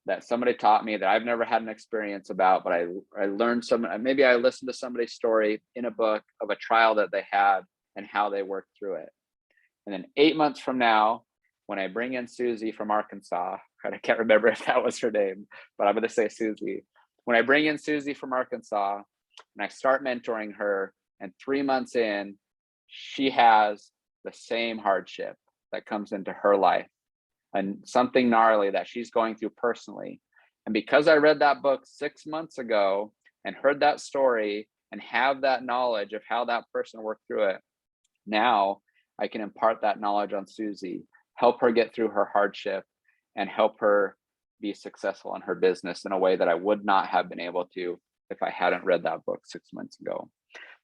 that somebody taught me that I've never had an experience about, but I learned maybe I listened to somebody's story in a book of a trial that they had and how they worked through it. And then 8 months from now, when I bring in Susie from Arkansas, I can't remember if that was her name, but I'm going to say Susie. When I bring in Susie from Arkansas and I start mentoring her, and 3 months in, she has the same hardship that comes into her life and something gnarly that she's going through personally. And because I read that book 6 months ago and heard that story and have that knowledge of how that person worked through it, now I can impart that knowledge on Susie, help her get through her hardship, and help her be successful in her business in a way that I would not have been able to if I hadn't read that book 6 months ago.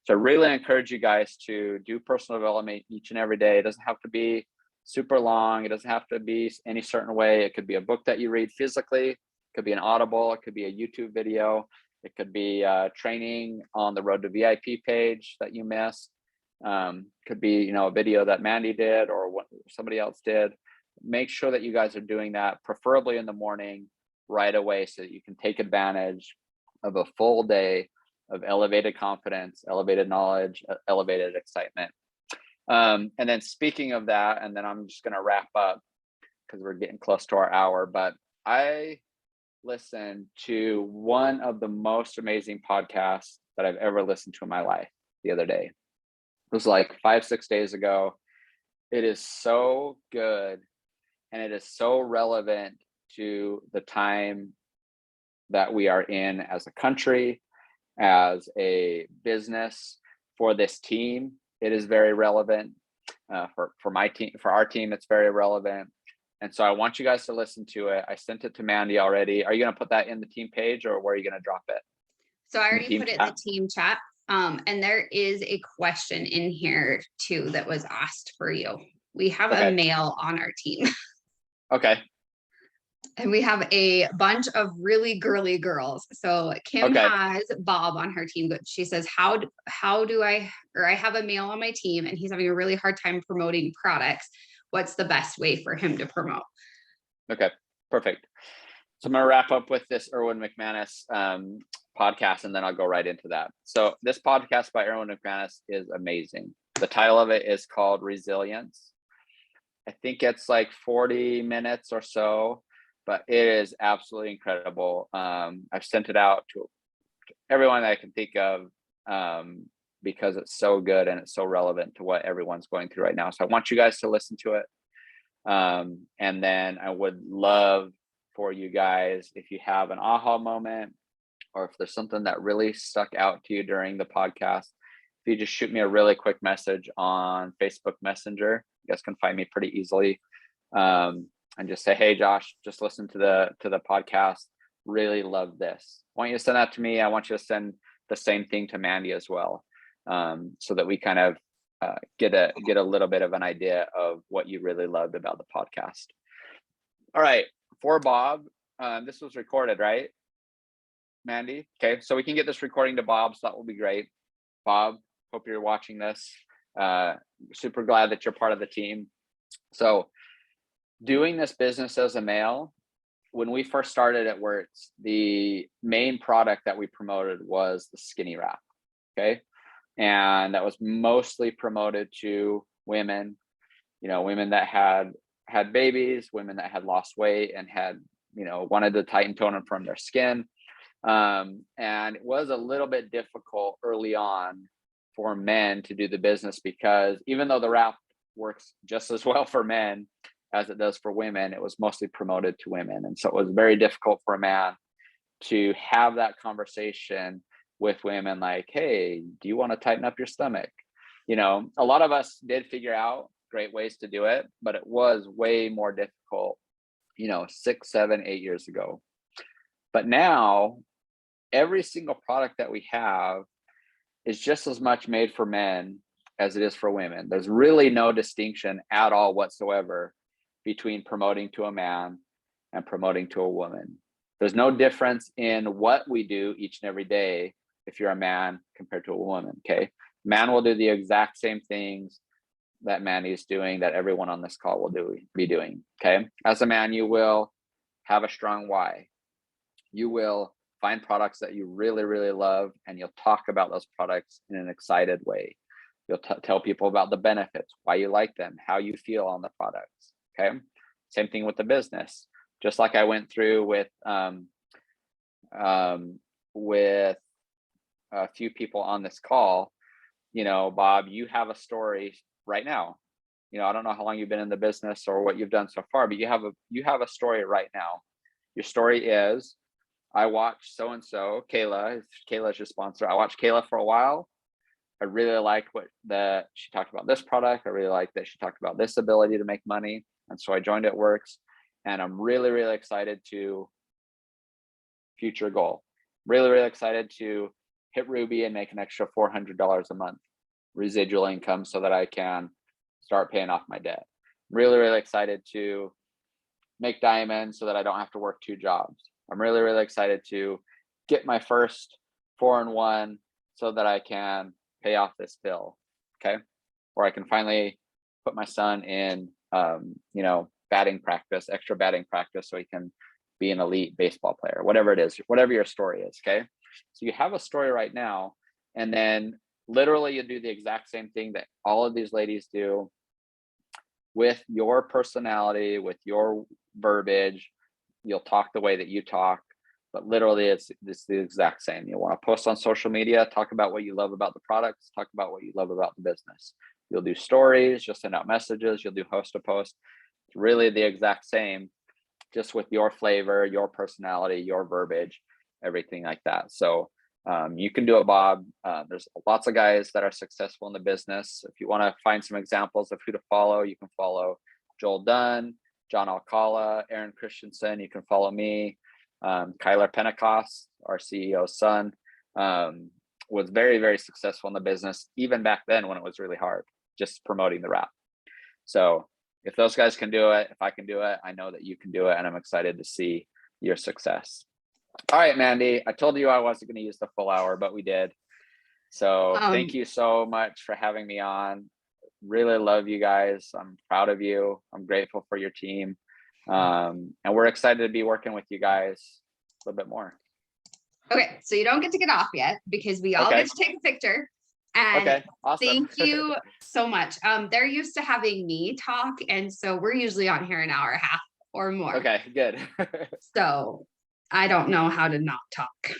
So I really encourage you guys to do personal development each and every day. It doesn't have to be super long. It doesn't have to be any certain way. It could be a book that you read physically. It could be an Audible. It could be a YouTube video. It could be training on the Road to VIP page that you missed. Could be, you know, a video that Mandy did or what somebody else did. Make sure that you guys are doing that, preferably in the morning right away, so that you can take advantage of a full day of elevated confidence, elevated knowledge, elevated excitement. And then speaking of that, and then I'm just going to wrap up because we're getting close to our hour, but I listened to one of the most amazing podcasts that I've ever listened to in my life the other day. It was like 5-6 days ago. It is so good. And it is so relevant to the time that we are in as a country, as a business, for this team. It is very relevant. For my team, for our team, it's very relevant. And so I want you guys to listen to it. I sent it to Mandy already. Are you going to put that in the team page, or where are you going to drop it? So I already put it in the team chat. And there is a question in here too that was asked for you. We have a male on our team. Okay. And we have a bunch of really girly girls. So Kim Okay. has Bob on her team, but she says, how do I, or I have a male on my team and he's having a really hard time promoting products. What's the best way for him to promote? Okay, perfect. So I'm going to wrap up with this Erwin McManus podcast, and then I'll go right into that. So this podcast by Erwin McManus is amazing. The title of it is called Resilience. I think it's like 40 minutes or so, but it is absolutely incredible. I've sent it out to everyone that I can think of because it's so good and it's so relevant to what everyone's going through right now. So I want you guys to listen to it. And then I would love for you guys, if you have an aha moment, or if there's something that really stuck out to you during the podcast, if you just shoot me a really quick message on Facebook Messenger. You guys can find me pretty easily, and just say, hey Josh, just listen to the podcast, really love this. I want you to send that to me. I want you to send the same thing to Mandy as well, so that we kind of get a little bit of an idea of what you really loved about the podcast. All right, for Bob, this was recorded, right, Mandy? Okay, so we can get this recording to Bob, so that will be great. Bob, hope you're watching this. Super glad that you're part of the team. So doing this business as a male, when we first started at Wirtz, the main product that we promoted was the skinny wrap. Okay. And that was mostly promoted to women, women that had babies, women that had lost weight and had, wanted to tighten, tone, and firm their skin. And it was a little bit difficult early on for men to do the business, because even though the wrap works just as well for men as it does for women, it was mostly promoted to women. And so it was very difficult for a man to have that conversation with women like, hey, do you want to tighten up your stomach? A lot of us did figure out great ways to do it, but it was way more difficult, 6, 7, 8 years ago. But now every single product that we have is just as much made for men as it is for women. There's really no distinction at all whatsoever between promoting to a man and promoting to a woman. There's no difference in what we do each and every day if you're a man compared to a woman, okay? Man will do the exact same things that Mandy's doing, that everyone on this call will be doing, okay? As a man, you will have a strong why. You will find products that you really, really love, and you'll talk about those products in an excited way. You'll tell people about the benefits, why you like them, how you feel on the products, okay? Same thing with the business. Just like I went through with a few people on this call, Bob, you have a story right now. I don't know how long you've been in the business or what you've done so far, but you have a story right now. Your story is, I watched so-and-so, Kayla's your sponsor. I watched Kayla for a while. I really liked she talked about this product. I really liked that she talked about this ability to make money. And so I joined at Wirtz, and I'm really, really excited to future goal. Really, really excited to hit Ruby and make an extra $400 a month residual income so that I can start paying off my debt. Really, really excited to make diamonds so that I don't have to work 2 jobs. I'm really, really excited to get my first 4-in-1 so that I can pay off this bill, okay? Or I can finally put my son in, batting practice, extra batting practice, so he can be an elite baseball player, whatever it is, whatever your story is, okay? So you have a story right now, and then literally you do the exact same thing that all of these ladies do with your personality, with your verbiage. You'll talk the way that you talk, but literally it's the exact same. You want to post on social media, talk about what you love about the products, talk about what you love about the business. You'll do stories, you'll send out messages, you'll do host to post. It's really the exact same, just with your flavor, your personality, your verbiage, everything like that. So you can do it, Bob. There's lots of guys that are successful in the business. If you want to find some examples of who to follow, you can follow Joel Dunn, John Alcala, Aaron Christensen. You can follow me. Kyler Pentecost, our CEO's son, was very, very successful in the business, even back then when it was really hard, just promoting the wrap. So if those guys can do it, if I can do it, I know that you can do it, and I'm excited to see your success. All right, Mandy, I told you I wasn't going to use the full hour, but we did. So thank you so much for having me on. Really love you guys. I'm proud of you. I'm grateful for your team. And we're excited to be working with you guys a little bit more. Okay, so you don't get to get off yet because we all get to take a picture. And okay, awesome. Thank you so much. They're used to having me talk, and so we're usually on here an hour and a half or more. Okay, good. So I don't know how to not talk.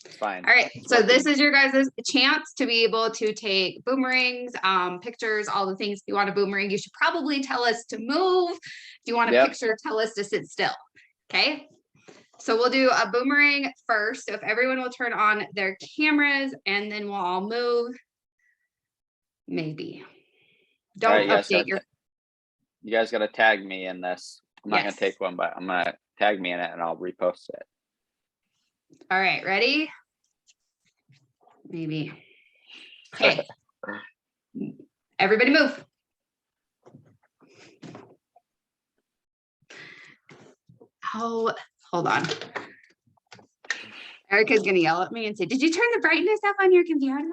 It's fine. All right, so this is your guys' chance to be able to take boomerangs, pictures, all the things. If you want a boomerang, you should probably tell us to move. If you want a picture, tell us to sit still. Okay. So we'll do a boomerang first. So if everyone will turn on their cameras, and then we'll all move. Maybe. Don't update your. You guys got to tag me in this. I'm not going to take one, but I'm going to tag me in it and I'll repost it. All right, ready? Maybe. Okay. Everybody move. Oh, hold on. Erica's gonna yell at me and say, "Did you turn the brightness up on your computer?"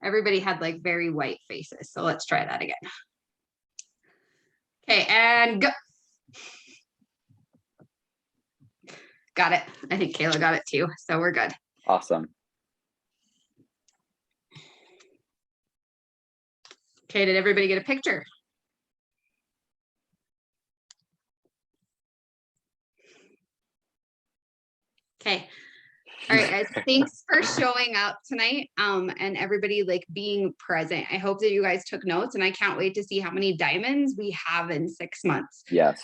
Everybody had like very white faces, so let's try that again. Okay, and go. Got it. I think Kayla got it too, so we're good. Awesome. Okay, did everybody get a picture? Okay. All right, guys, thanks for showing up tonight, and everybody like being present. I hope that you guys took notes, and I can't wait to see how many diamonds we have in 6 months. Yes.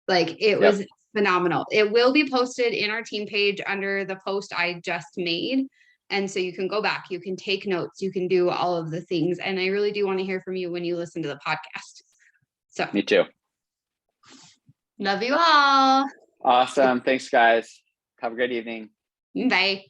Like it was phenomenal. It will be posted in our team page under the post I just made. And so you can go back, you can take notes, you can do all of the things. And I really do want to hear from you when you listen to the podcast. So me too. Love you all. Awesome. Thanks, guys. Have a great evening. Bye.